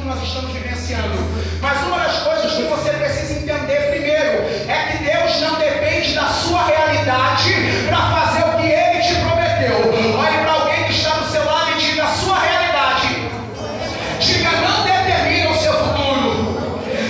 nós estamos vivenciando. Mas uma das coisas que você precisa entender primeiro é que Deus não depende da sua realidade para fazer o que Ele te prometeu. Olhe para alguém que está do seu lado e diga: a sua realidade, diga, não determina o seu futuro.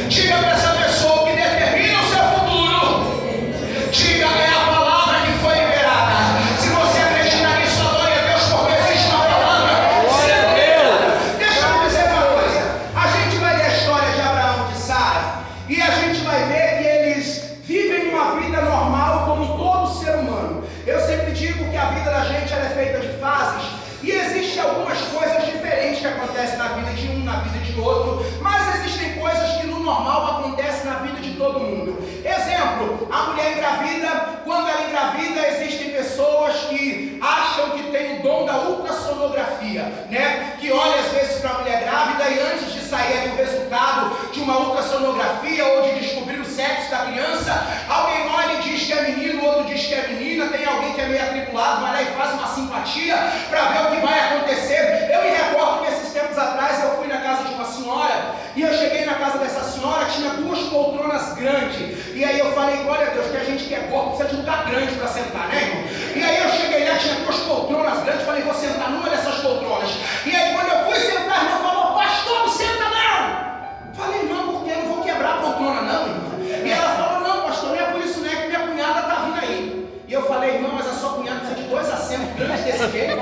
Diga para essa pessoa: o que determina o seu futuro, diga, é a palavra que foi liberada. Se você acreditar nisso, adore a Deus, porque existe uma palavra sendo liberada. Deixa eu dizer uma coisa: a gente vai ler a história de Abraão e de Sara e a gente vai ver que eles vivem uma vida normal como todo ser humano. Eu sempre digo que a vida da gente ela é feita de fases e existem algumas coisas diferentes que acontecem na vida de um, na vida de outro, mas existem coisas que no normal acontecem na vida de todo mundo. Exemplo, a mulher engravida. Quando ela engravida, existem pessoas que acham que tem o dom da ultrassonografia, né? Que olha às vezes para a mulher grávida e antes de sair o resultado de uma ultrassonografia ou de descobrir o sexo da criança, alguém olha e diz que é menino, outro diz que é menina, tem alguém que é meio atribulado, vai lá e faz uma simpatia para ver o que vai acontecer. Eu me recordo que esses tempos atrás eu fui na casa de uma senhora e eu cheguei na casa dessa senhora, tinha 2 poltronas grandes, e aí eu falei: glória a Deus, que a gente que é gordo precisa de um lugar grande para sentar, né, irmão? E aí eu cheguei lá, tinha 2 poltronas grandes, falei: vou sentar numa dessas poltronas. E aí quando eu fui sentar, a irmã falou: pastor, não senta não. Falei: não, porque eu não vou quebrar a poltrona não, irmã. E ela falou: não, pastor, não é por isso, né, que minha cunhada está vindo aí. E eu falei: irmão, mas a sua cunhada precisa de 2 assentos grandes desse jeito.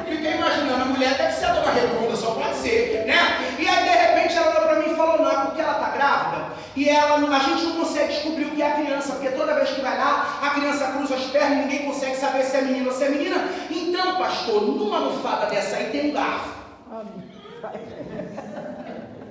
Fiquei imaginando, a mulher deve ser a dona Redonda, só pode ser, né? E aí de repente ela olhou para mim e falou: não, é porque ela está grávida e a gente não consegue descobrir o que é a criança, porque toda vez que vai lá, a criança cruza as pernas e ninguém consegue saber se é menino ou se é menina. Então, pastor, numa almofada dessa aí tem um garfo.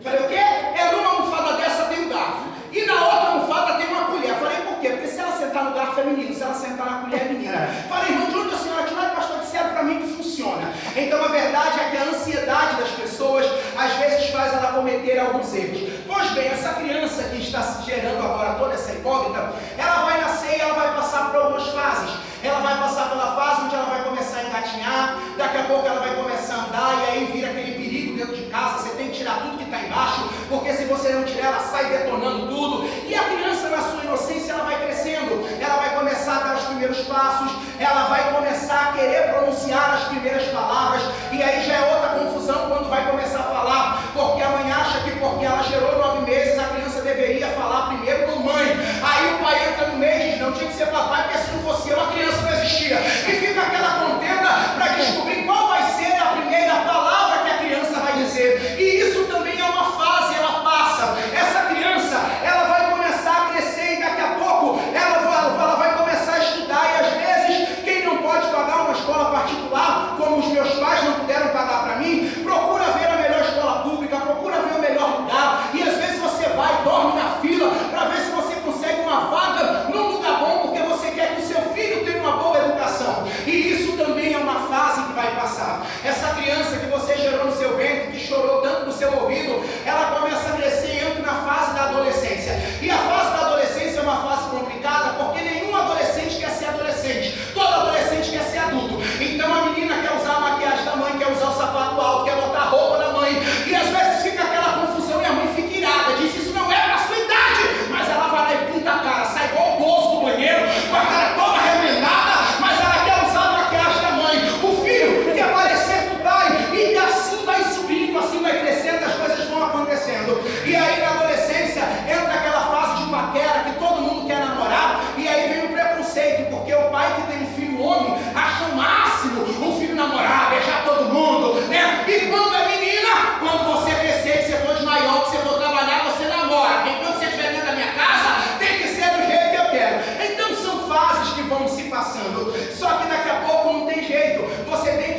Falei: o quê? É, numa almofada dessa tem um garfo e na outra almofada tem uma colher. Falei: por quê? Porque se ela sentar no garfo é menino, se ela sentar na colher é menina. Falei: irmão, de onde a senhora tirou? Pastor, disseram para mim que funciona. Então a verdade é que a ansiedade das pessoas às vezes faz ela cometer alguns erros. Pois bem, essa criança que está gerando agora toda essa incógnita, ela vai nascer e ela vai passar por algumas fases. Ela vai passar pela fase onde ela vai começar a engatinhar, daqui a pouco ela vai começar a andar e aí vira aquele perigo dentro de casa. Você tem que tirar tudo que está embaixo, porque se você não tirar, ela sai detonando tudo. E a criança, na sua inocência, ela vai crescendo, ela vai começar a dar os primeiros passos, ela vai começar a querer pronunciar as primeiras palavras, e aí já é outra confusão quando vai começar a falar, porque a mãe acha que porque ela gerou 9 meses, a criança deveria falar primeiro com mãe. Aí o pai entra no meio e diz: não, tinha que ser papai, porque se não fosse eu, a criança não existia. E fica aquela contenda para descobrir qual vai ser a primeira palavra que a criança vai dizer. E isso também é uma fase, ela passa. Essa criança, ela vai começar a crescer e daqui a pouco ela vai começar a estudar. E às vezes, quem não pode pagar uma escola particular, como os meus pais não puderam pagar para mim, procura ver a melhor escola pública, procura ver o melhor lugar. E às vezes você vai, dorme na fila para ver se você consegue uma vaga num lugar bom, porque você quer que o seu filho tenha uma boa educação. E isso também é uma fase que vai passar. Essa criança que você gerou no seu ventre, que chorou tanto no seu ouvido, ela começa a crescer e entra na fase da adolescência. E a fase da adolescência é uma fase complicada, porque nenhum adolescente quer ser adolescente. Todo adolescente quer ser adulto. Então a menina quer usar a maquiagem da mãe, quer usar o sapato alto, quer botar a roupa da mãe. E às vezes fica aquela confusão e a mãe fica irada, diz: isso não é pra sua idade. Mas ela vai lá e pinta a cara, sai igual o bolso do banheiro, com a cara toda remendada, mas ela quer usar a maquiagem da mãe. O filho quer parecer com o pai, e assim vai subindo, assim vai crescendo, as coisas vão acontecendo. E aí na adolescência entra aquela fase de paquera que todo mundo quer namorar, e aí vem o preconceito, porque o pai que tem um filho homem acha o máximo um filho namorar, beijar todo mundo, né? E quando é menina, quando você crescer, que você for de maior, que você for trabalhar, você namora. Então você estiver dentro da minha casa, tem que ser do jeito que eu quero. Então são fases que vão se passando. Só que daqui a pouco não tem jeito. Você tem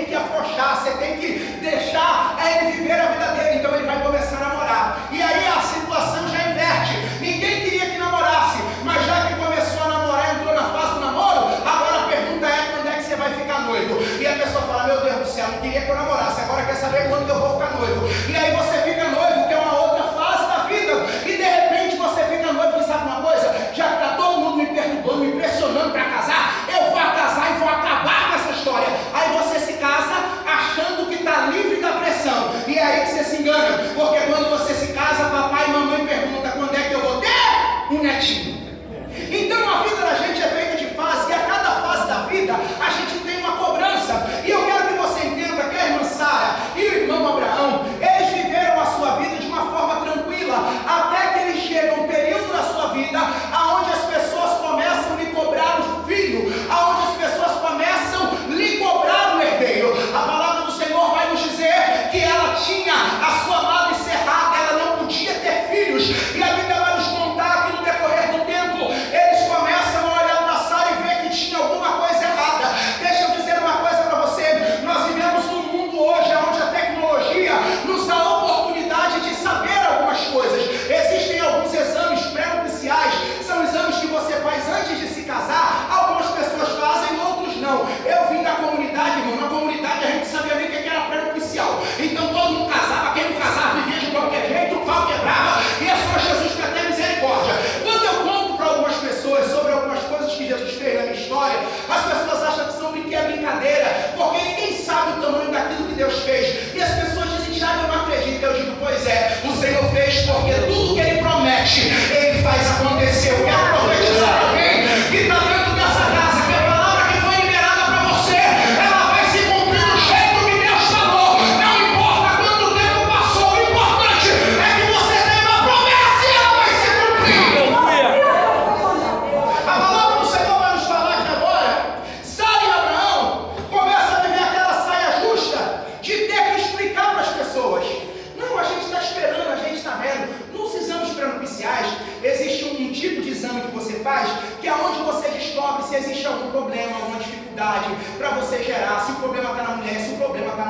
que afrouxar, você tem que deixar ele viver a vida dele. Então ele vai começar a namorar. E aí a situação já inverte. Ninguém queria que namorasse, mas já que começou a namorar, entrou na fase do namoro, agora a pergunta é: quando é que você vai ficar noivo? E a pessoa fala: meu Deus do céu, não queria que eu namorasse, agora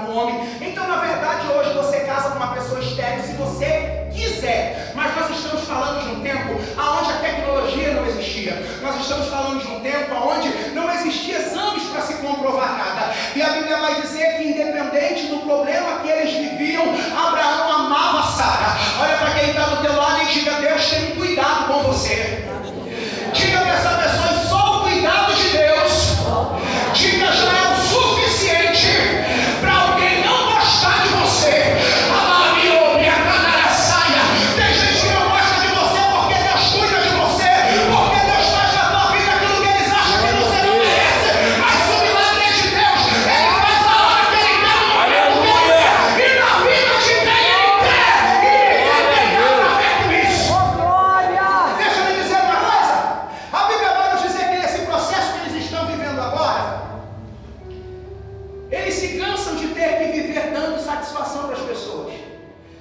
com o homem. Então, na verdade, hoje você casa com uma pessoa estéril se você quiser. Mas nós estamos falando de um tempo onde a tecnologia não existia. Nós estamos falando de um tempo onde não existia exames para se comprovar nada. E a Bíblia vai dizer que, independente do problema que eles viviam, Abraão amava Sara. Olha para quem está do teu lado e diga: Deus tem cuidado com você. Diga para essa pessoa: só o cuidado de Deus, diga, já é o suficiente para alguém não gostar de você. Tem gente que não gosta de você porque Deus cuida de você, porque Deus faz na tua vida aquilo que eles acham que você não merece. Mas o milagre é de Deus, Ele faz a hora que Ele quer, no momento que Ele quer, e na vida de quem Ele quer, e ninguém tem nada a ver com isso. Deixa eu lhe dizer uma coisa: a Bíblia vai nos dizer que nesse processo que eles estão vivendo agora, eles se cansam de ter que viver dando satisfação para as pessoas.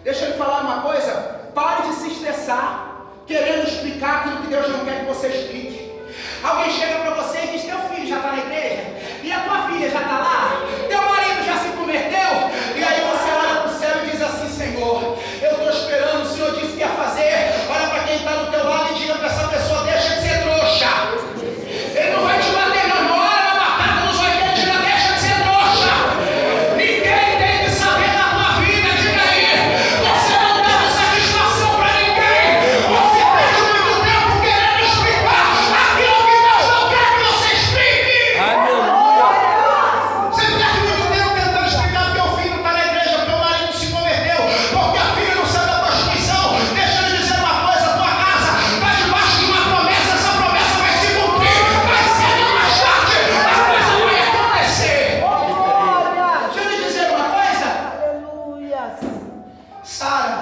Deixa eu lhe falar uma coisa: pare de se estressar querendo explicar aquilo que Deus não quer que você explique. Alguém chega para você e diz: teu filho já está na igreja, e a tua filha já está lá, teu marido já se converteu, e aí você olha para o céu e diz assim: Senhor, eu estou esperando, o Senhor disse que ia fazer. Olha para quem está do teu lado e diga para essa pessoa: deixa de ser trouxa. Ele não vai te bater na hora, na batata, não vai ter, diga: deixa de ser trouxa. Ninguém tem que saber da tua vida, diga aí. Você não dá satisfação para ninguém. Você perde muito tempo querendo explicar aquilo que Deus não quer que você explique. Você perde muito tempo tentando explicar porque o filho está na igreja, porque o marido se converteu, porque a filha não sabe da Constituição. Deixa eu lhe dizer uma coisa: a tua casa está debaixo de uma promessa, essa promessa vai se cumprir. Vai ser mais tarde, a coisa vai acontecer. Deixa eu lhe dizer uma coisa: Sara,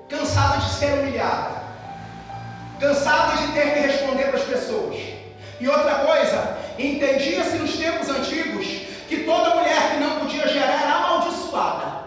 cansada de ser humilhada, cansada de ter que responder para as pessoas. E outra coisa, entendia-se nos tempos antigos que toda mulher que não podia gerar era amaldiçoada.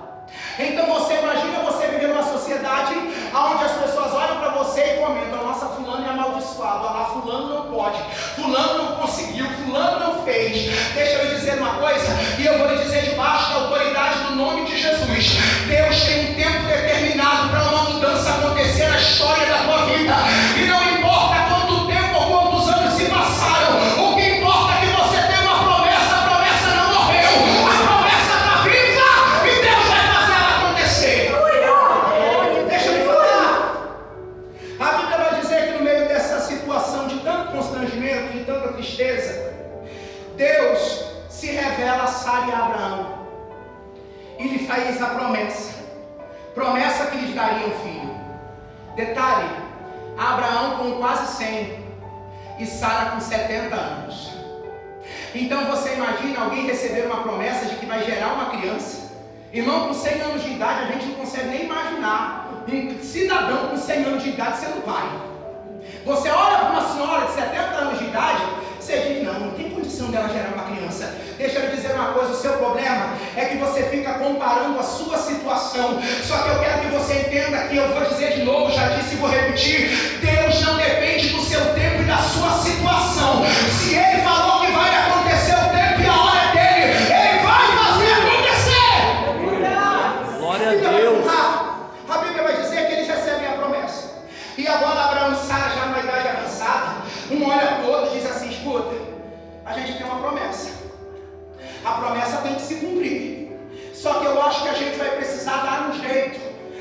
Então você imagina você viver numa sociedade onde as pessoas olham para você e comentam: nossa, fulano é amaldiçoado, olha lá, fulano não pode, fulano não conseguiu, fulano não fez. Deixa eu lhe dizer uma coisa, e eu vou lhe dizer debaixo da autoridade do nome de Jesus: Deus tem um tempo determinado para uma mudança acontecer na história da tua vida. E não importa quanto tempo ou quantos anos se passaram, o que importa é que você tem uma promessa. A promessa não morreu, a promessa está viva e Deus vai fazer ela acontecer. Deixa eu lhe falar, a Bíblia vai dizer que no meio dessa situação de tanto constrangimento, de tanta tristeza, Deus se revela a Sara e a Abraão e lhe faz a promessa que lhes daria um filho. Detalhe: Abraão com quase 100 e Sara com 70 anos. Então você imagina alguém receber uma promessa de que vai gerar uma criança. Irmão, com 100 anos de idade a gente não consegue nem imaginar um cidadão com 100 anos de idade sendo pai. Você olha para uma senhora de 70 anos de idade, você diz: não tem condição dela gerar uma criança. Deixa eu lhe dizer uma coisa: o seu problema é que você fica comparando a sua situação. Só que eu quero que você entenda que eu vou dizer de novo, já disse e vou repetir: Deus não depende do seu tempo e da sua situação. Se Ele falou que vai acontecer o tempo e a hora dele, Ele vai fazer acontecer. Glória a Deus. A Bíblia vai dizer que eles recebem a promessa. E agora Abraão e Sara, já numa idade avançada, um olha para o outro e diz assim: escuta, a gente tem uma promessa. A promessa tem que se cumprir. Só que eu acho que a gente vai precisar dar um jeito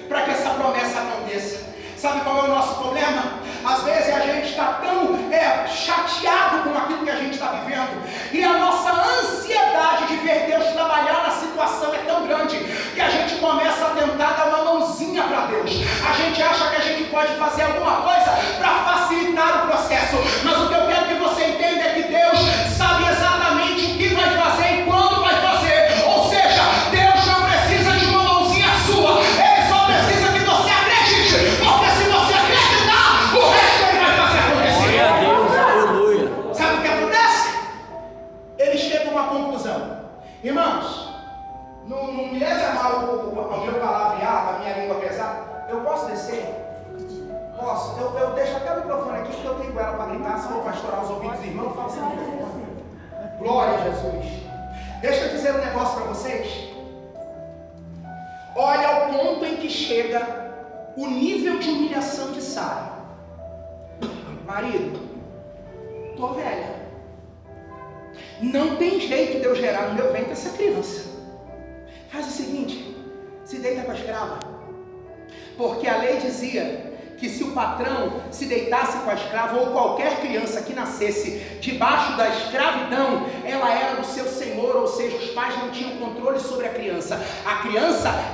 para que essa promessa aconteça. Sabe qual é o nosso problema? Às vezes a gente está tão chateado com aquilo que a gente está vivendo, e a nossa ansiedade de ver Deus trabalhar na situação é tão grande, que a gente começa a tentar dar uma mãozinha para Deus. A gente acha que a gente pode fazer alguma coisa para facilitar o processo. Mas o que eu quero que você entenda é que Deus sabe exatamente o que vai fazer e quando vai fazer. Ou seja, Deus não precisa de uma mãozinha sua, Ele só precisa que você acredite. Porque se você acreditar, o resto Ele vai fazer acontecer. Glória a Deus, aleluia. Sabe o que acontece? Ele chega a uma conclusão. Irmãos, não me leve a mal o meu palavreado, a minha língua pesada. Eu posso descer? Posso. Eu deixo até o microfone aqui, porque eu tenho ela para gritar, senão vai estourar os ouvidos dos irmãos. Fala assim: glória a Jesus. Deixa eu dizer um negócio para vocês. que chega o nível de humilhação de Sara. Marido, tô velha. Não tem jeito de eu gerar no meu ventre essa criança. Faz o seguinte, se deita com a escrava. Porque a lei dizia que se o patrão se deitasse com a escrava, ou qualquer criança que nascesse debaixo da escravidão, ela era do seu senhor, ou seja, os pais não tinham controle sobre a criança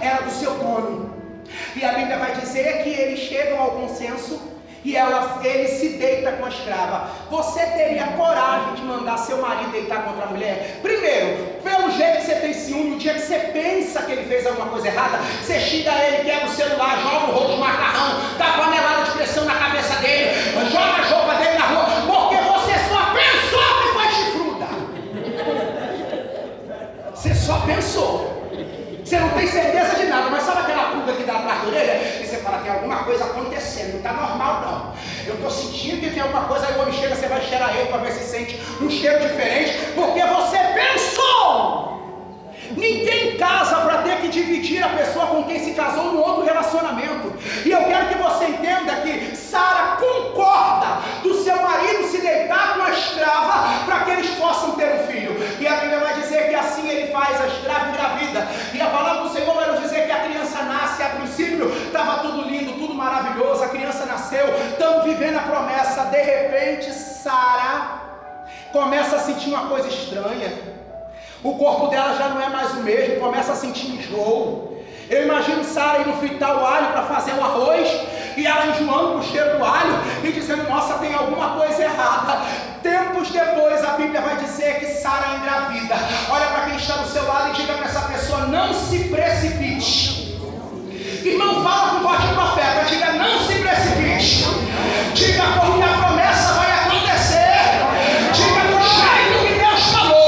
era do seu dono. E a Bíblia vai dizer que eles chegam ao consenso e ele se deita com a escrava. Você teria coragem de mandar seu marido deitar contra a mulher? Primeiro, pelo jeito que você tem ciúme, o dia que você pensa que ele fez alguma coisa errada, você xinga ele, quebra o celular, joga o rolo de macarrão, dá panelada de pressão na cabeça dele, joga a roupa dele na rua, porque você só pensou que foi chifruda. Você só pensou. Você não tem certeza de nada, mas sabe aquela pulga que dá atrás da orelha? E você fala, tem alguma coisa acontecendo, não está normal não. Eu estou sentindo que tem alguma coisa, aí o homem chega, você vai cheirar ele para ver se sente um cheiro diferente, porque você pensou. Ninguém casa para ter que dividir a pessoa com quem se casou num outro relacionamento. E eu quero que você entenda que Sara concorda do seu marido se deitar com a escrava para que eles possam ter um filho. E a Bíblia vai dizer que assim ele faz, a escrava engravida. E a palavra do Senhor vai nos dizer que a criança nasce. A princípio estava tudo lindo, tudo maravilhoso, a criança nasceu, estamos vivendo a promessa. De repente Sara começa a sentir uma coisa estranha. O corpo dela já não é mais o mesmo, começa a sentir enjoo. Eu imagino Sara indo fritar o alho para fazer um arroz, e ela enjoando o cheiro do alho e dizendo, nossa, tem alguma coisa errada. Tempos depois a Bíblia vai dizer que Sara engravida. Olha para quem está do seu lado e diga para essa pessoa, não se precipite. Irmão, fala com voz de profeta, diga, não se precipite. Diga, porque a promessa vai acontecer. Diga do jeito que Deus falou.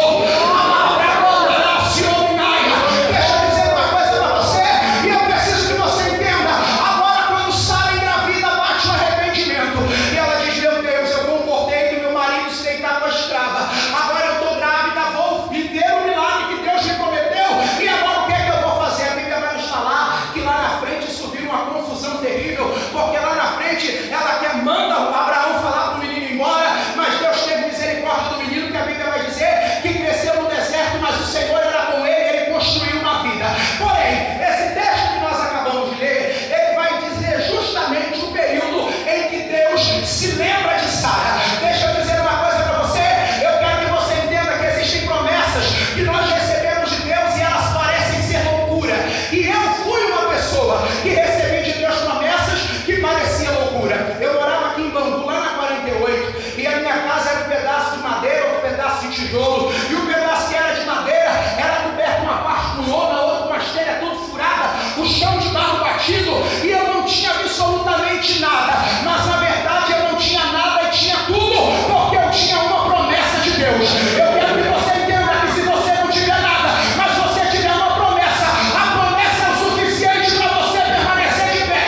Ela quer manda Abraão falar para o menino ir embora, mas Deus teve misericórdia do menino, que a Bíblia vai dizer que cresceu no deserto, mas o Senhor era com ele, ele construiu uma vida. Porém, esse texto que nós acabamos de ler, ele vai dizer justamente o período em que Deus se lembra de Sara. Deixa eu dizer uma coisa para você, eu quero que você entenda que existem promessas que nós recebemos de Deus e elas parecem ser loucura. E eu fui uma pessoa que recebi de Deus promessas que parecia loucura. Eu morava aqui em Bangu, lá na 48, e a minha casa era um pedaço de madeira, outro pedaço de tijolo, e o pedaço que era de madeira era coberto uma parte com lona, outra com as telhas toda furada, o chão de barro batido, e eu não tinha absolutamente nada, mas na verdade eu não tinha nada e tinha tudo, porque eu tinha uma promessa de Deus. Eu quero que você entenda que se você não tiver nada, mas você tiver uma promessa, a promessa é o suficiente para você permanecer de pé.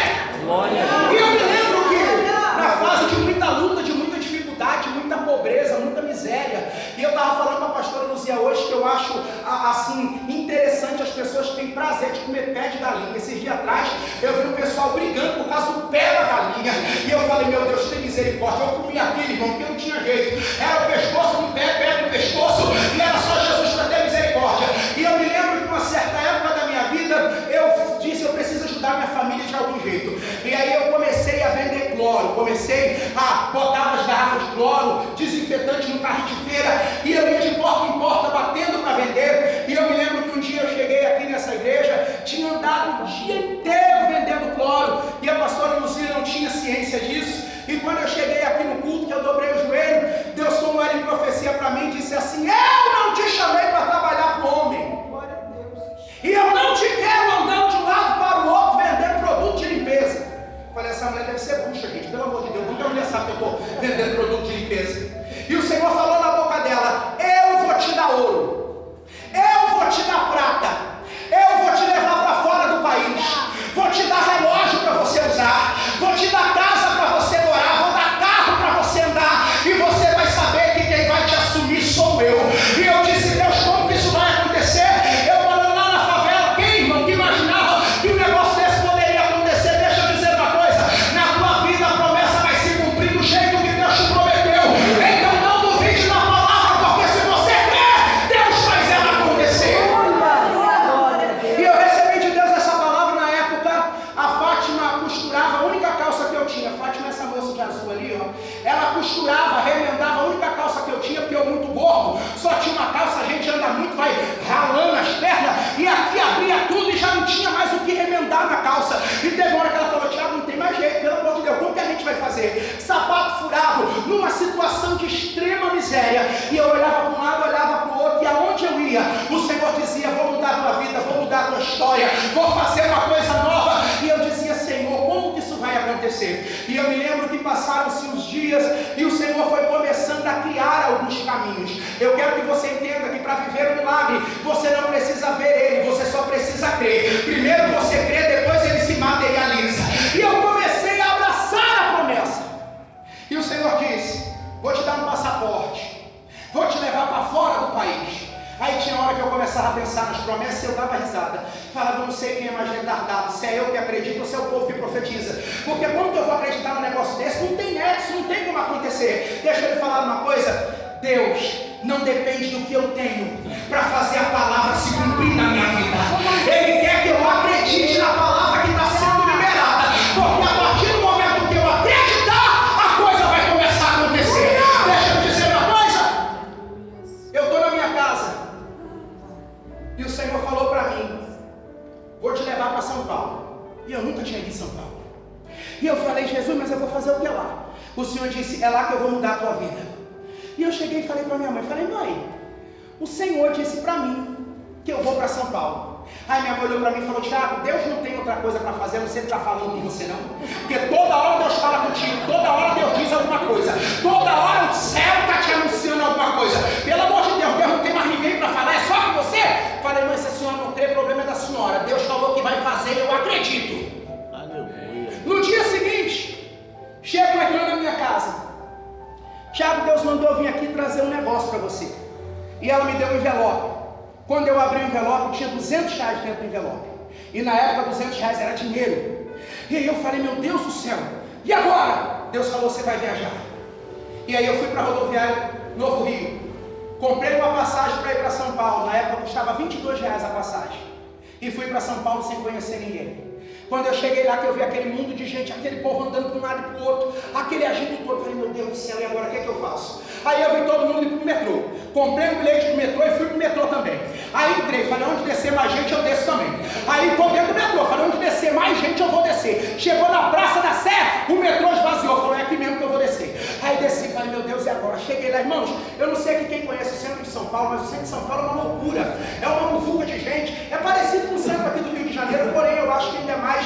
E eu me lembro que na fase de muita luta, de muita dificuldade, muita pobreza, muita miséria, e eu estava falando com a pastora Luzia hoje que eu acho assim interessante as pessoas que têm prazer de comer pé de galinha. Esses dias atrás eu vi o pessoal brigando por causa do pé da galinha, e eu falei, meu Deus, tem misericórdia. Eu comi aquele, irmão, porque não tinha jeito, era o pescoço do pé, pé do pescoço, e era só Jesus para ter misericórdia. E eu me lembro que uma certa época da minha vida eu disse, eu preciso ajudar minha família de algum jeito, e aí eu comecei a vender cloro, comecei a botar as garrafas de cloro, desinfetante no carrinho de feira, e eu ia de porta em porta batendo para vender. E eu me lembro que um dia eu cheguei aqui nessa igreja, tinha andado o dia inteiro vendendo cloro, e a pastora Luzia não tinha ciência disso, e quando eu cheguei aqui no culto, que eu dobrei o joelho, Deus tomou ela em profecia para mim e disse assim, eu não te chamei para trabalhar para o homem, e eu não te quero andando de um lado para o outro vendendo produto de limpeza. Falei, essa mulher deve ser bruxa, gente, pelo amor de Deus, nunca a mulher sabe que eu estou vendendo produto de limpeza. E o Senhor falou na boca dela, eu vou te dar ouro, eu vou te dar prata, eu vou te levar para fora do país, vou te dar relógio para você usar, vou te dar casa para você morar, vou dar carro para você andar, e você vai saber que quem vai te assumir sou eu. E eu disse, Deus, como que isso vai acontecer? Eu morando lá na favela, quem, irmão, que imaginava que um negócio desse poderia numa situação de extrema miséria. E eu olhava para um lado, olhava para o outro, e aonde eu ia, o Senhor dizia: vou mudar a tua vida, vou mudar a tua história, vou fazer uma coisa nova. E eu dizia: Senhor, como que isso vai acontecer? E eu me lembro que passaram-se os dias e o Senhor foi começando a criar alguns caminhos. Eu quero que você entenda que para viver o milagre, você não precisa ver ele, você só precisa crer. Primeiro você crê, depois ele se materializa. E eu comecei a abraçar a promessa. E o Senhor disse: vou te dar um passaporte, vou te levar para fora do país. Aí tinha hora que eu começava a pensar nas promessas e eu dava risada. Falava: eu não sei quem é mais retardado, se é eu que acredito ou se é o povo que profetiza. Porque quando eu vou acreditar num negócio desse, não tem nexo, não tem como acontecer. Deixa eu lhe falar uma coisa: Deus não depende do que eu tenho para fazer a palavra se cumprir na minha vida. Ele quer que eu acredite na palavra que está sendo liberada. Porque a partir do momento que eu acreditar, a coisa vai começar a acontecer. Deixa eu dizer uma coisa. Eu estou na minha casa e o Senhor falou para mim: vou te levar para São Paulo. E eu nunca tinha ido em São Paulo. E eu falei: Jesus, mas eu vou fazer o que lá? O Senhor disse: é lá que eu vou mudar a tua vida. E eu cheguei e falei para minha mãe, falei: mãe, o Senhor disse para mim que eu vou para São Paulo. Aí minha mãe olhou para mim e falou: Thiago, Deus não tem outra coisa para fazer, não sei se está falando com você não. Porque toda hora Deus fala contigo, toda hora Deus diz alguma coisa, toda hora o céu está te anunciando alguma coisa. Pelo amor de Deus, Deus não tem mais ninguém para falar, é só com você. Falei: mãe, se a senhora não crê, o problema é da senhora. Deus falou que vai fazer, eu acredito. Aleluia. No dia seguinte, chego entrando na minha casa: Thiago, Deus mandou eu vir aqui trazer um negócio para você. E ela me deu um envelope. Quando eu abri o envelope, tinha R$200 dentro do envelope. E na época R$200 era dinheiro. E aí eu falei: meu Deus do céu, e agora? Deus falou: você vai viajar. E aí eu fui para a rodoviária Novo Rio. Comprei uma passagem para ir para São Paulo. Na época custava R$22 a passagem. E fui para São Paulo sem conhecer ninguém. Quando eu cheguei lá, que eu vi aquele mundo de gente, aquele povo andando para um lado e para o outro, aquele agito todo, eu falei: meu Deus do céu, e agora o que é que eu faço? Aí eu vi todo mundo ir para o metrô. Comprei um bilhete do metrô e fui para o metrô também. Aí entrei, falei: onde descer mais gente eu desço também. Aí estou dentro do metrô, falei: onde descer mais gente eu vou descer. Chegou na Praça da Sé, o metrô esvaziou, falou: é aqui mesmo que eu vou descer. Aí desci, falei: meu Deus, e agora? Cheguei lá, irmãos, eu não sei aqui quem conhece o centro de São Paulo, mas o centro de São Paulo é uma loucura, é uma muvuca de gente, é parecido com o centro aqui do Rio de Janeiro, porém eu acho que ainda é mais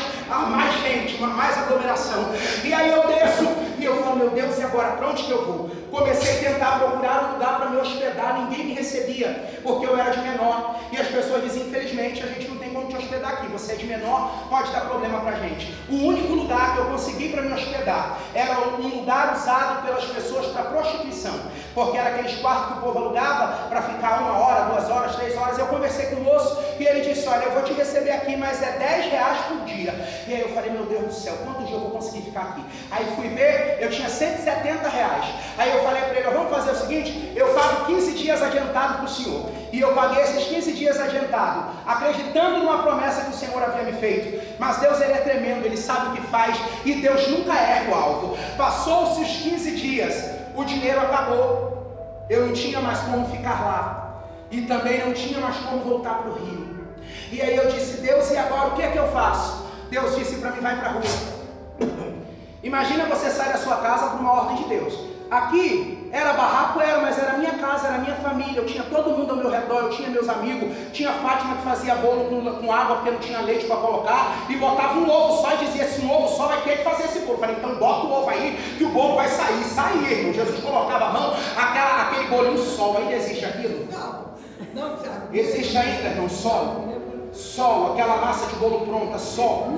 gente, mais aglomeração. E aí eu desço e eu falo: meu Deus, e agora? Para onde que eu vou? Comecei a tentar procurar um lugar para me hospedar, ninguém me recebia, porque eu era de menor. E as pessoas diziam: infelizmente a gente não tem como te hospedar aqui, você é de menor, pode dar problema para a gente. O único lugar que eu consegui para me hospedar era um lugar usado pelas pessoas para prostituição, porque era aqueles quartos que o povo alugava para ficar 1 hora, 2 horas, 3 horas. Eu conversei com o moço e ele disse: olha, eu vou te receber aqui, mas é R$10 por dia. E aí eu falei: meu Deus do céu, quantos dias eu vou conseguir ficar aqui? Aí fui ver, eu tinha R$170. Aí eu falei para ele: vamos fazer o seguinte, eu pago 15 dias adiantado para o senhor. E eu paguei esses 15 dias adiantado, acreditando numa promessa que o Senhor havia me feito. Mas Deus, ele é tremendo, ele sabe o que faz, e Deus nunca erra o alvo. Passou-se os 15 dias, o dinheiro acabou, eu não tinha mais como ficar lá, e também não tinha mais como voltar para o Rio. E aí eu disse: Deus, e agora o que é que eu faço? Deus disse para mim: vai para a rua. Imagina você sair da sua casa por uma ordem de Deus. Aqui era barraco, mas era minha casa, era minha família. Eu tinha todo mundo ao meu redor, eu tinha meus amigos. Tinha a Fátima que fazia bolo com água porque não tinha leite para colocar, e botava um ovo só e dizia: esse ovo só vai ter que fazer esse bolo. Eu falei: então bota o ovo aí que o bolo vai sair. Saía, irmão. Jesus colocava a mão, aquele bolinho sol. Ainda existe aquilo? Não, Thiago. Existe ainda, irmão, sol, aquela massa de bolo pronta, sol.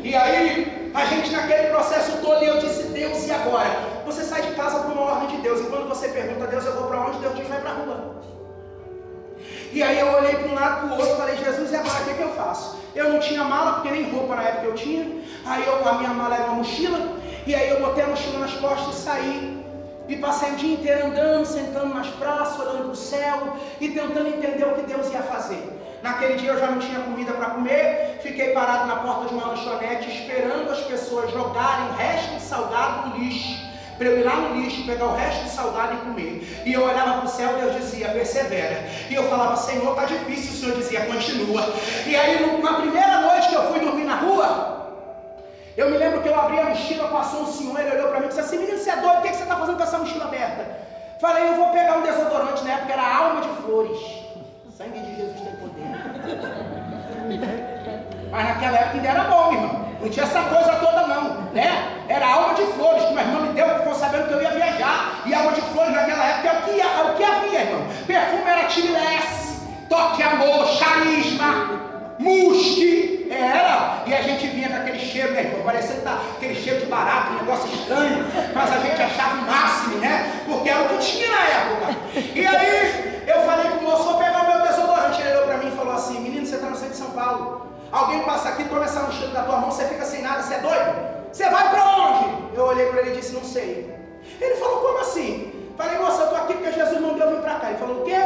E aí a gente naquele processo todo, e eu disse: Deus, e agora? Você sai de casa por uma ordem de Deus, e quando você pergunta a Deus: eu vou para onde? Deus diz: vai para a rua. E aí eu olhei para um lado para o outro e falei: Jesus, e agora o que é que eu faço? Eu não tinha mala, porque nem roupa na época eu tinha. Aí a minha mala era uma mochila, e aí eu botei a mochila nas costas e saí. E passei o dia inteiro andando, sentando nas praças, olhando para o céu e tentando entender o que Deus ia fazer. Naquele dia eu já não tinha comida para comer, fiquei parado na porta de uma lanchonete esperando as pessoas jogarem o resto de salgado no lixo, para eu ir lá no lixo, pegar o resto de salgado e comer. E eu olhava para o céu e Deus dizia: persevera. E eu falava: Senhor, está difícil. O Senhor dizia: continua. E aí na primeira noite que eu fui dormir na rua, Eu me lembro que eu abri a mochila, passou um senhor, ele olhou para mim e disse assim: menino, você é doido, o que você está fazendo com essa mochila aberta? Falei: eu vou pegar um desodorante, na época era Alma de Flores. O sangue de Jesus tem poder. Mas naquela época ainda era bom, irmão. Não tinha essa coisa toda não, né? Era Alma de Flores, que minha irmã me deu, que foi sabendo que eu ia viajar. E Alma de Flores naquela época é o que havia, irmão. Perfume era Timeless, Toque Amor, Charisma, Musk, era. E a gente vinha com aquele cheiro, né, irmão? Parecendo aquele cheiro de barato, um negócio estranho. Mas a gente achava o máximo, né? Porque era o que tinha na época. E aí eu falei pro moço: vou pegar o meu desodorante. Ele olhou pra mim e falou assim: menino, você tá no centro de São Paulo. Alguém passa aqui, toma essa mochila da tua mão, você fica sem nada, você é doido? Você vai pra onde? Eu olhei pra ele e disse: não sei. Ele falou: como assim? Falei: moça, eu tô aqui porque Jesus mandou eu vir pra cá. Ele falou: o quê?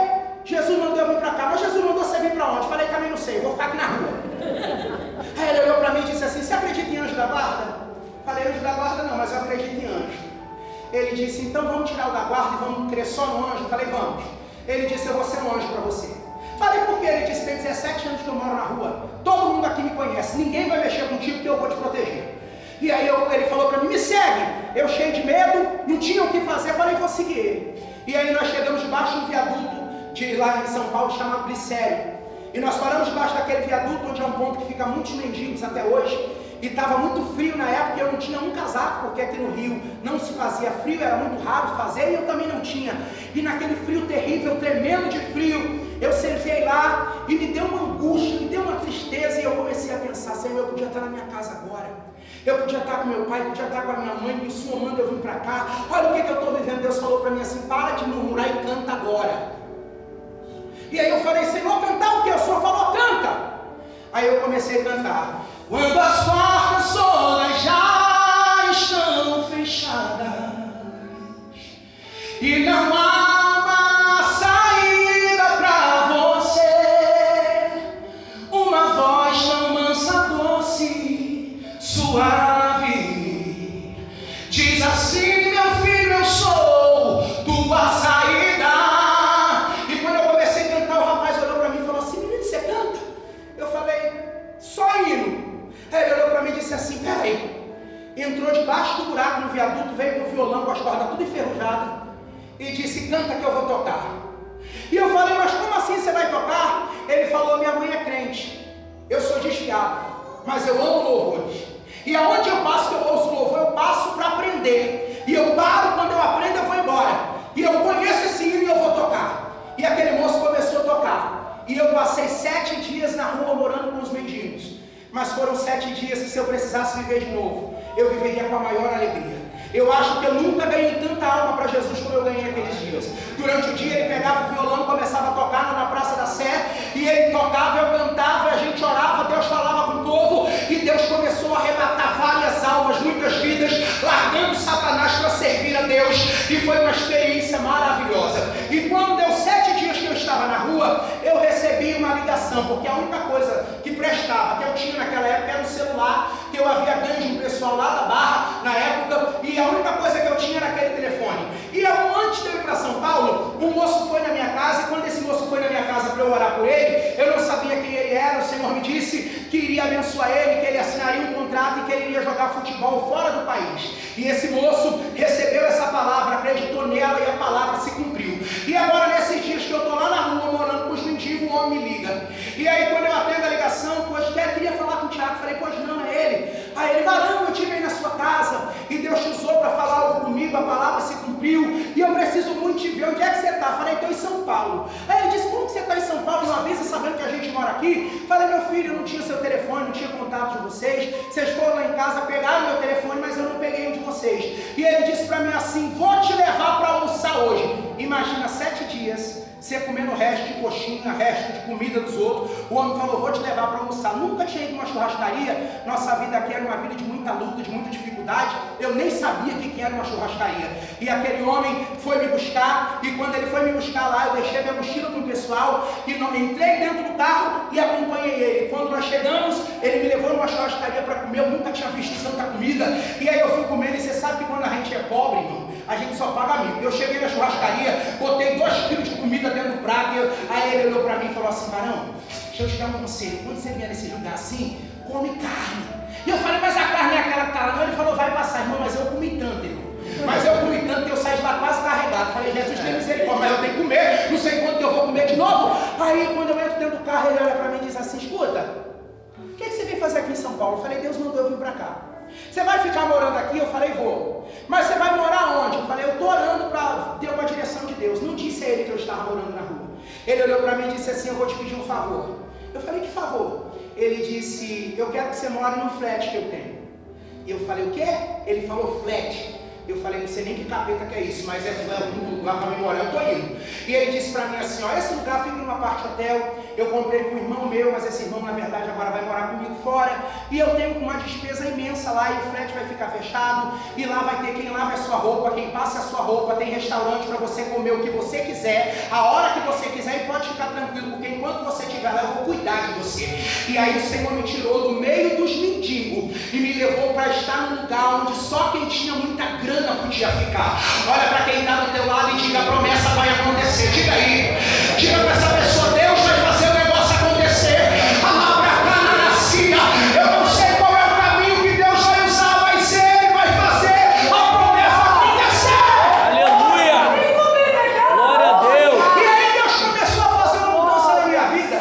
Jesus mandou eu vir pra cá. Mas Jesus mandou você vir pra onde? Falei: também não sei, vou ficar aqui na rua. Aí ele olhou pra mim e disse assim: você acredita em anjo da guarda? Falei: anjo da guarda não, mas eu acredito em anjo. Ele disse: então vamos tirar o da guarda e vamos crer só no anjo? Falei: vamos. Ele disse: eu vou ser um anjo pra você. Falei: por quê? Ele disse: tem 17 anos que eu moro na rua, todo mundo aqui me conhece, ninguém vai mexer contigo que eu vou te proteger. E aí ele falou pra mim: me segue. Eu cheio de medo, não tinha o que fazer, falei: vou seguir ele. E aí nós chegamos debaixo de um viaduto de lá em São Paulo chamado Glicério. E nós paramos debaixo daquele viaduto, onde é um ponto que fica muitos mendigos até hoje. E estava muito frio na época, eu não tinha um casaco, porque aqui no Rio não se fazia frio, era muito raro fazer, e eu também não tinha. E naquele frio terrível, tremendo de frio, eu sentei lá e me deu uma angústia, me deu uma tristeza, e eu comecei a pensar: Senhor, eu podia estar na minha casa agora, eu podia estar com meu pai, eu podia estar com a minha mãe, e o Senhor manda eu vir para cá. Olha o que eu estou vivendo. Deus falou para mim assim: para de murmurar e canta agora. E aí eu falei: Senhor, cantar o quê? O Senhor falou: canta. Aí eu comecei a cantar: quando as portas todas já estão fechadas e não há uma saída para você, uma voz tão mansa, doce, suave, diz assim: meu filho, eu sou tua saída. E quando eu comecei a cantar, o rapaz olhou para mim e falou assim: menino, você canta? Eu falei: só hino. Aí ele olhou para mim e disse assim: peraí. Entrou debaixo do buraco no viaduto, veio com o violão com as cordas tudo enferrujadas e disse: canta que eu vou tocar. E eu falei: mas como assim você vai tocar? Ele falou: minha mãe é crente, eu sou desviado, mas eu amo louvores. E aonde eu passo que eu ouço louvor, eu passo para aprender. E eu paro, quando eu aprendo eu vou embora. E eu conheço esse hino e eu vou tocar. E aquele moço começou a tocar. E eu passei 7 dias na rua morando com os mendigos. Mas foram 7 dias que, se eu precisasse viver de novo, eu viveria com a maior alegria. Eu acho que eu nunca ganhei tanta alma para Jesus como eu ganhei aqueles dias. Durante o dia ele pegava o violão, começava a tocar na Praça da Sé, e ele tocava, eu cantava, a gente orava, Deus falava com o povo, e Deus começou a arrebatar várias almas, muitas vidas, largando Satanás para servir a Deus, e foi uma experiência maravilhosa. E quando deu 7 dias que eu estava na rua, eu recebi uma ligação, porque a única coisa que prestava, que eu tinha naquela época, era um celular, que eu havia ganho de um pessoal lá da Barra, na época, e a única coisa que eu tinha era aquele telefone. E antes de eu ir para São Paulo, um moço foi na minha casa, e quando esse moço foi na minha casa para eu orar por ele, eu não sabia quem ele era. O Senhor me disse que iria abençoar ele, que ele assinaria um contrato e que ele iria jogar futebol fora do país. E esse moço recebeu essa palavra, acreditou nela, e a palavra se cumpriu. E agora, nesses dias que eu estou lá na rua morando com os mendigos, um homem me liga. E aí, quando eu atendo a ligação: pois queria falar com o Tiago. Falei: pois não, é ele. Aí ele: varão, eu estive aí na sua casa e Deus te usou para falar algo comigo, a palavra se cumpriu e eu preciso muito te ver. Onde é que você está? Falei: estou em São Paulo. Aí ele disse: como que você está em São Paulo? Não avisa, sabendo que a gente mora aqui? Falei: meu filho, eu não tinha seu telefone, não tinha contato de vocês. Vocês foram lá em casa, pegaram meu telefone, mas eu não peguei o de vocês. E ele disse para mim assim: vou te levar para almoçar hoje. Imagina, 7 dias você comendo resto de coxinha, resto de comida dos outros. O homem falou: vou te levar para almoçar. Nunca tinha ido numa churrascaria. Nossa vida aqui era uma vida de muita luta, de muita dificuldade. Eu nem sabia o que era uma churrascaria. E aquele homem foi me buscar, e quando ele foi me buscar lá, eu deixei minha mochila com o pessoal e entrei dentro do carro e acompanhei ele. Quando nós chegamos, ele me levou numa churrascaria para comer. Eu nunca tinha visto tanta comida. E aí eu fui comendo, e você sabe que quando a gente é pobre, irmão, a gente só paga amigo. Eu cheguei na churrascaria, botei 2 quilos de comida dentro do prato, aí ele olhou para mim e falou assim: varão, deixa eu te dar um conselho, quando você vier nesse lugar assim, come carne. E eu falei: mas a carne é a aquela que está lá, não, ele falou, vai passar, irmão, mas eu comi tanto, irmão. Mas eu comi tanto que eu saí de lá quase carregado. Falei, Jesus tem misericórdia, mas eu tenho que comer, não sei quanto que eu vou comer de novo. Aí quando eu entro dentro do carro, ele olha para mim e diz assim, escuta, o que você veio fazer aqui em São Paulo? Eu falei, Deus mandou eu vir para cá. Você vai ficar morando aqui? Eu falei, vou. Mas você vai morar onde? Eu falei, eu estou orando para ter uma direção de Deus. Não disse a ele que eu estava morando na rua. Ele olhou para mim e disse assim, eu vou te pedir um favor. Eu falei, que favor? Ele disse, eu quero que você more num flat que eu tenho. Eu falei, o quê? Ele falou, flat. Eu falei, não sei nem que capeta que é isso, mas é um lugar para mim morar, eu tô indo. E ele disse para mim assim, ó, esse lugar fica numa parte hotel, eu comprei com um irmão meu, mas esse irmão na verdade agora vai morar comigo fora, e eu tenho uma despesa imensa lá, e o flat vai ficar fechado, e lá vai ter quem lava a sua roupa, quem passa a sua roupa, tem restaurante para você comer o que você quiser, a hora que você quiser, e pode ficar tranquilo, porque enquanto você estiver lá, eu vou cuidar de você. E aí o Senhor me tirou do meio dos mendigos, e me levou para estar num lugar onde só quem tinha muita grana podia ficar. Olha para quem está do teu lado e diga, a promessa vai acontecer. Diga aí, diga para essa pessoa, Deus vai fazer o negócio acontecer. Eu não sei qual é o caminho que Deus vai usar, mas Ele vai fazer a promessa acontecer. Aleluia! Glória a Deus! E aí Deus começou a fazer uma mudança na minha vida.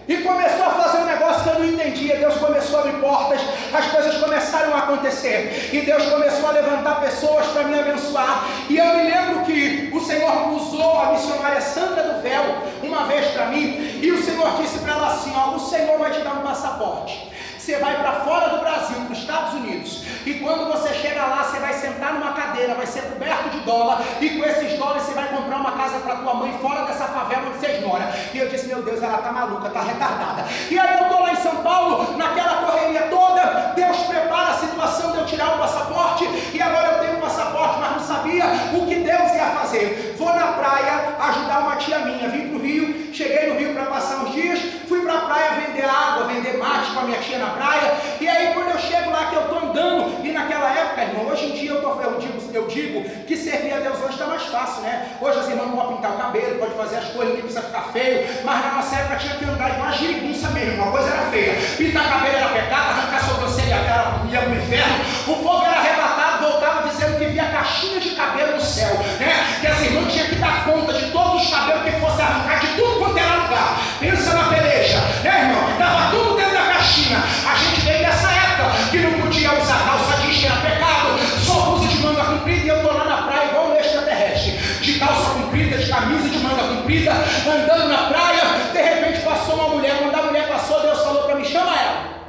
E começou a fazer um negócio que eu não entendia. Deus começou a abrir portas, as coisas começaram a acontecer. E Deus começou a levantar pessoas para me abençoar. E eu me lembro que o Senhor usou a missionária Sandra do Véu uma vez para mim. E o Senhor disse para ela assim, ó, o Senhor vai te dar um passaporte. Você vai para fora do Brasil, para os Estados Unidos. E quando você chega lá, você vai sentar numa cadeira, vai ser coberto de dólar. E com esses dólares você vai comprar uma casa para tua mãe fora dessa favela onde vocês moram. E eu disse, meu Deus, ela tá maluca, tá retardada. E aí eu estou lá em São Paulo, naquela correria toda. Deus prepara a situação de eu tirar o passaporte. E agora eu tenho o passaporte, mas não sabia o que Deus ia fazer. Vou na praia ajudar uma tia minha. Vim para o Rio, cheguei no Rio para passar uns dias. Fui para a praia vender água, vender mate com a minha tia na praia. E aí quando eu chego lá que eu estou andando, e naquela época, irmão, hoje em dia eu digo que servir a Deus hoje está mais fácil, né? Hoje as irmãs podem pintar o cabelo, pode fazer as coisas, não precisa ficar feio, mas na nossa época tinha que andar igual uma girigunça mesmo, uma coisa era feia. Pintar cabelo era pecado, arrancar sobrancelha era ia pro inferno. O povo era arrebatado, voltava dizendo que via caixinha de cabelo no céu, né? Que as irmãs tinham que dar conta de todos os cabelos que fosse arrancar, de tudo quanto era lugar. Pensa na peleja, né, irmão? Dava tudo dentro da caixinha. A gente veio dessa época que não podia usar calça jeans, que era pecado, só usa de manga comprida, e eu tô lá na praia igual um extraterrestre, de calça comprida, de camisa de manga comprida, andando na praia. De repente passou uma mulher. Quando a mulher passou, Deus falou para mim, chama ela.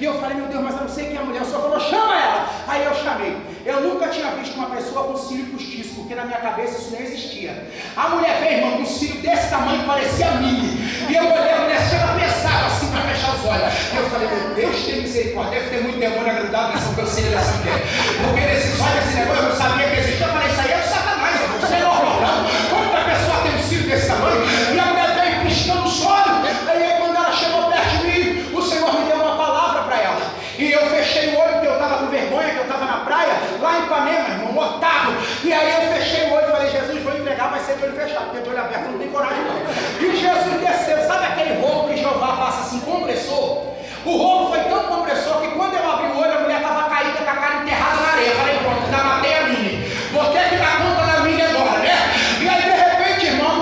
E eu falei, meu Deus, mas eu não sei quem é a mulher. O Senhor falou, chama ela. Aí eu chamei. Eu nunca tinha visto uma pessoa com cílio postiço, porque na minha cabeça isso nem existia. A mulher veio, irmão, com um cílio desse tamanho, parecia mini. E eu olhei, a mulher chega pesada assim para fechar os olhos. E eu falei, meu Deus, tem misericórdia. Deve ter muito demônio agrudado nessa sobrancelha dessa mulher. Porque nesses olhos, esse negócio, eu não sabia que existia. Eu falei, isso aí é de Satanás, irmão. Isso é normal, não. Como que a pessoa tem um cílio desse tamanho? E a mulher veio piscando os olhos. Aí quando ela chegou perto de mim, o Senhor me deu uma palavra para ela. E eu fechei o olho, porque eu estava com vergonha, que eu estava na praia, lá em Ipanema, irmão, mortado. E aí eu fechei o olho e falei, Jesus, vou entregar, vai ser de olho fechado, porque de olho aberto não tem coragem não. E Jesus desceu